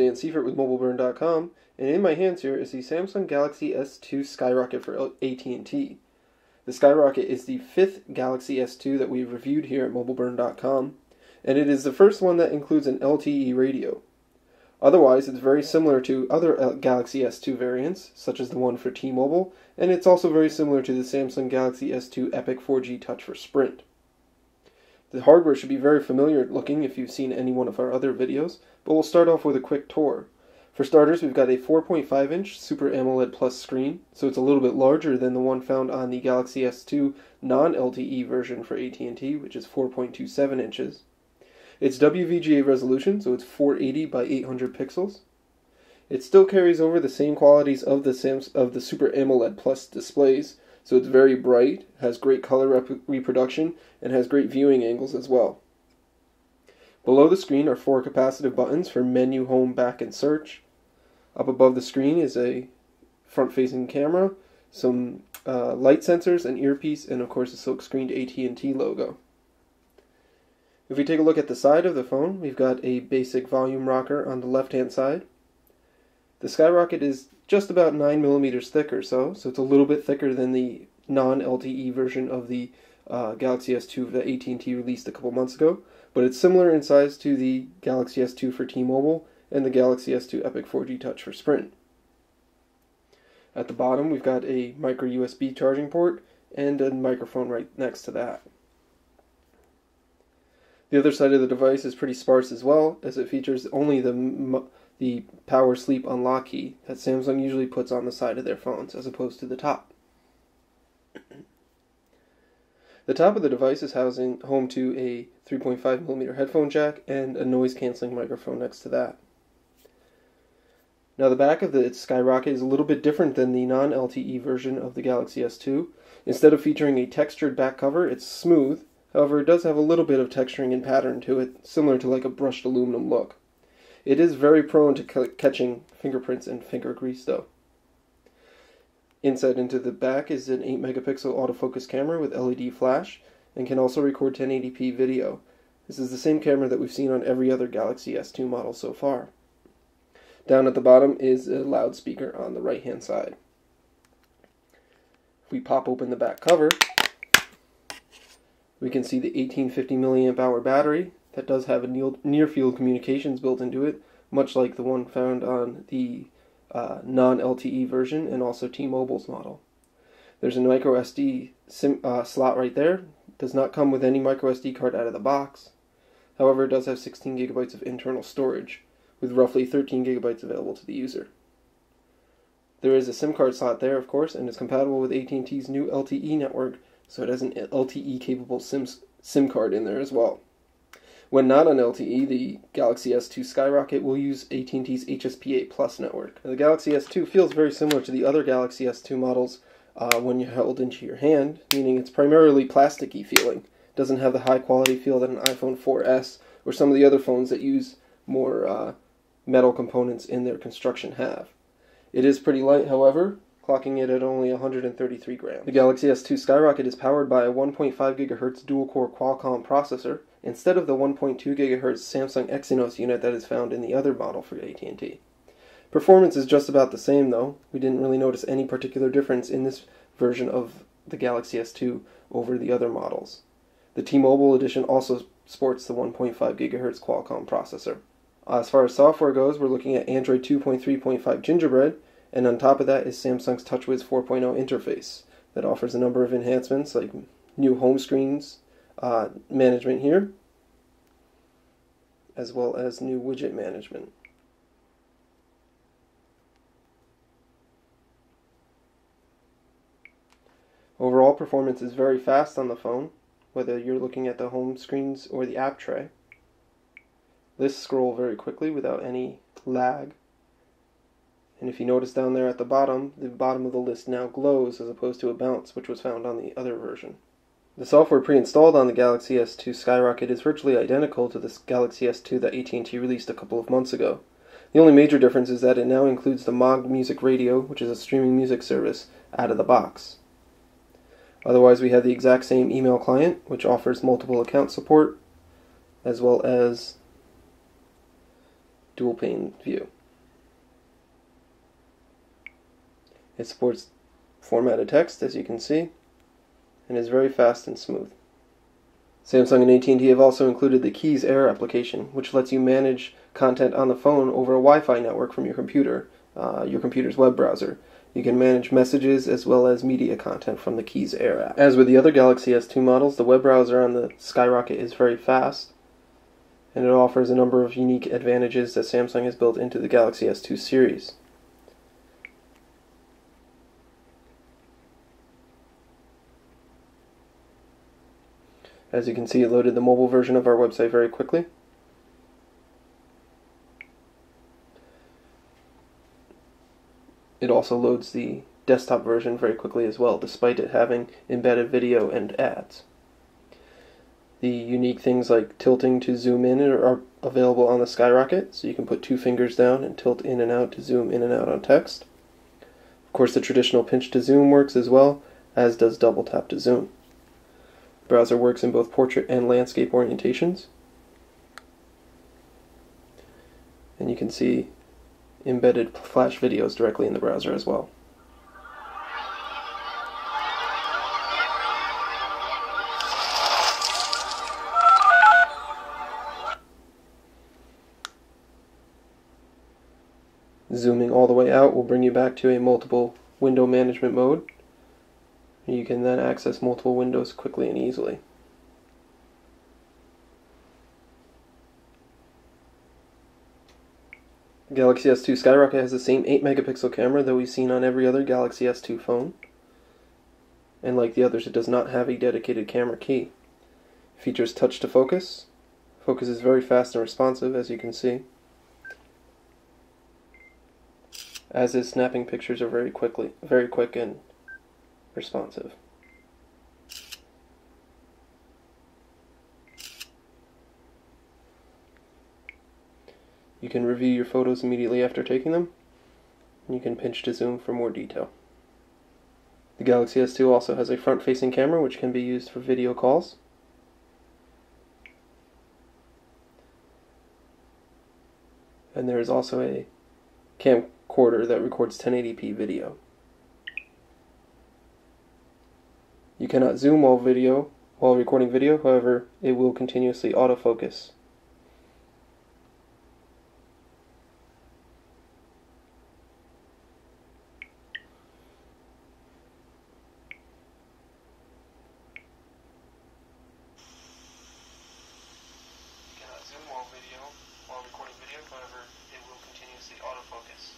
Dan Seifert with mobileburn.com, and in my hands here is the Samsung Galaxy S II Skyrocket for AT&T. The Skyrocket is the fifth Galaxy S II that we've reviewed here at mobileburn.com, and it is the first one that includes an LTE radio. Otherwise, it's very similar to other Galaxy S II variants, such as the one for T-Mobile, and it's also very similar to the Samsung Galaxy S2 Epic 4G Touch for Sprint. The hardware should be very familiar looking if you've seen any one of our other videos, but we'll start off with a quick tour. For starters, we've got a 4.5-inch Super AMOLED Plus screen, so it's a little bit larger than the one found on the Galaxy S2 non-LTE version for AT&T, which is 4.27 inches. It's WVGA resolution, so it's 480 by 800 pixels. It still carries over the same qualities of the Super AMOLED Plus displays, so it's very bright, has great color reproduction, and has great viewing angles as well. Below the screen are 4 capacitive buttons for menu, home, back, and search. Up above the screen is a front-facing camera, some light sensors, an earpiece, and of course a silk-screened AT&T logo. If we take a look at the side of the phone, we've got a basic volume rocker on the left-hand side. The Skyrocket is just about 9mm thick or so it's a little bit thicker than the non-LTE version of the Galaxy S2 that AT&T released a couple months ago, but it's similar in size to the Galaxy S2 for T-Mobile and the Galaxy S2 Epic 4G Touch for Sprint. At the bottom, we've got a micro USB charging port and a microphone right next to that. The other side of the device is pretty sparse as well, as it features only the power sleep unlock key that Samsung usually puts on the side of their phones as opposed to the top. The top of the device is housing home to a 3.5mm headphone jack and a noise-canceling microphone next to that. Now the back of the Skyrocket is a little bit different than the non-LTE version of the Galaxy S2. Instead of featuring a textured back cover, it's smooth. However, it does have a little bit of texturing and pattern to it, similar to like a brushed aluminum look. It is very prone to catching fingerprints and finger grease though. Inside into the back is an 8-megapixel autofocus camera with LED flash and can also record 1080p video. This is the same camera that we've seen on every other Galaxy S2 model so far. Down at the bottom is a loudspeaker on the right hand side. If we pop open the back cover, we can see the 1850 mAh battery that does have a near-field communications built into it, much like the one found on the non-LTE version and also T-Mobile's model. There's a micro SD slot right there. Does not come with any micro SD card out of the box. However, it does have 16 GB of internal storage, with roughly 13 GB available to the user. There is a SIM card slot there, of course, and it's compatible with AT&T's new LTE network, so it has an LTE-capable SIM card in there as well. When not on LTE, the Galaxy S2 Skyrocket will use AT&T's HSPA Plus network. Now, the Galaxy S2 feels very similar to the other Galaxy S2 models when you're held into your hand, meaning it's primarily plasticky-feeling. It doesn't have the high-quality feel that an iPhone 4S or some of the other phones that use more metal components in their construction have. It is pretty light, however, clocking it at only 133 grams. The Galaxy S2 Skyrocket is powered by a 1.5 GHz dual-core Qualcomm processor instead of the 1.2 GHz Samsung Exynos unit that is found in the other model for AT&T. Performance is just about the same though. We didn't really notice any particular difference in this version of the Galaxy S2 over the other models. The T-Mobile edition also sports the 1.5 GHz Qualcomm processor. As far as software goes, we're looking at Android 2.3.5 Gingerbread, and on top of that is Samsung's TouchWiz 4.0 interface that offers a number of enhancements like new home screens management here, as well as new widget management. Overall performance is very fast on the phone, whether you're looking at the home screens or the app tray. Lists scroll very quickly without any lag. And if you notice down there at the bottom of the list now glows as opposed to a bounce, which was found on the other version. The software pre-installed on the Galaxy S2 Skyrocket is virtually identical to the Galaxy S2 that AT&T released a couple of months ago. The only major difference is that it now includes the Mog Music Radio, which is a streaming music service, out of the box. Otherwise, we have the exact same email client, which offers multiple account support, as well as dual pane view. It supports formatted text, as you can see, and is very fast and smooth. Samsung and AT&T have also included the Keys Air application, which lets you manage content on the phone over a Wi-Fi network from your computer's web browser. You can manage messages as well as media content from the Keys Air app. As with the other Galaxy S2 models, the web browser on the Skyrocket is very fast, and it offers a number of unique advantages that Samsung has built into the Galaxy S2 series. As you can see, it loaded the mobile version of our website very quickly. It also loads the desktop version very quickly as well, despite it having embedded video and ads. The unique things like tilting to zoom in are available on the Skyrocket, so you can put 2 fingers down and tilt in and out to zoom in and out on text. Of course, the traditional pinch to zoom works as well, as does double tap to zoom. The browser works in both portrait and landscape orientations. And you can see embedded flash videos directly in the browser as well. Zooming all the way out will bring you back to a multiple window management mode. You can then access multiple windows quickly and easily. The Galaxy S II Skyrocket has the same 8 megapixel camera that we've seen on every other Galaxy S2 phone. And like the others, it does not have a dedicated camera key. It features touch to focus. Focus is very fast and responsive, as you can see. As is snapping pictures are very quick and responsive. You can review your photos immediately after taking them, and you can pinch to zoom for more detail. The Galaxy S2 also has a front-facing camera which can be used for video calls. And there is also a camcorder that records 1080p video. You cannot zoom while recording video, however, it will continuously autofocus. You cannot zoom while recording video, however, it will continuously autofocus.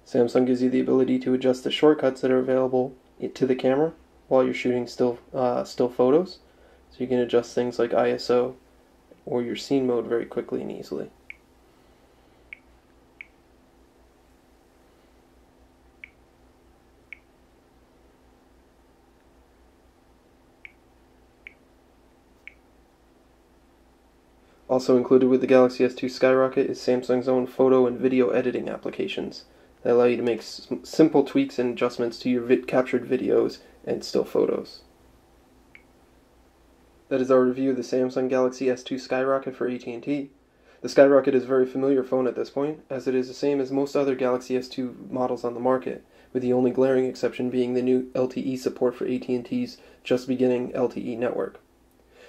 Samsung gives you the ability to adjust the shortcuts that are available to the camera while you're shooting still photos. So you can adjust things like ISO or your scene mode very quickly and easily. Also included with the Galaxy S II Skyrocket is Samsung's own photo and video editing applications that allow you to make simple tweaks and adjustments to your captured videos and still photos. That is our review of the Samsung Galaxy S II Skyrocket for AT&T. The Skyrocket is a very familiar phone at this point, as it is the same as most other Galaxy S2 models on the market, with the only glaring exception being the new LTE support for AT&T's just beginning LTE network.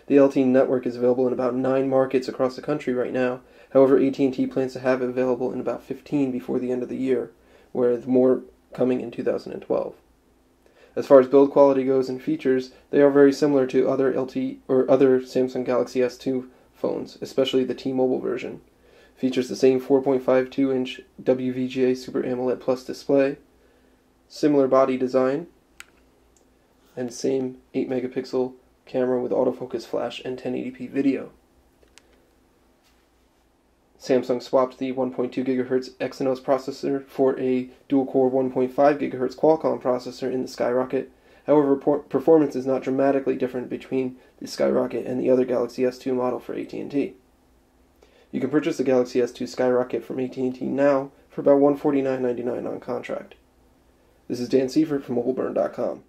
The LTE network is available in about 9 markets across the country right now. However, AT&T plans to have it available in about 15 before the end of the year, with more coming in 2012. As far as build quality goes and features, they are very similar to other Samsung Galaxy S2 phones, especially the T-Mobile version. Features the same 4.52-inch WVGA Super AMOLED Plus display, similar body design, and same 8 megapixel camera with autofocus flash and 1080p video. Samsung swapped the 1.2 GHz Exynos processor for a dual-core 1.5 GHz Qualcomm processor in the Skyrocket. However, performance is not dramatically different between the Skyrocket and the other Galaxy S2 model for AT&T. You can purchase the Galaxy S2 Skyrocket from AT&T now for about $149.99 on contract. This is Dan Seifert from mobileburn.com.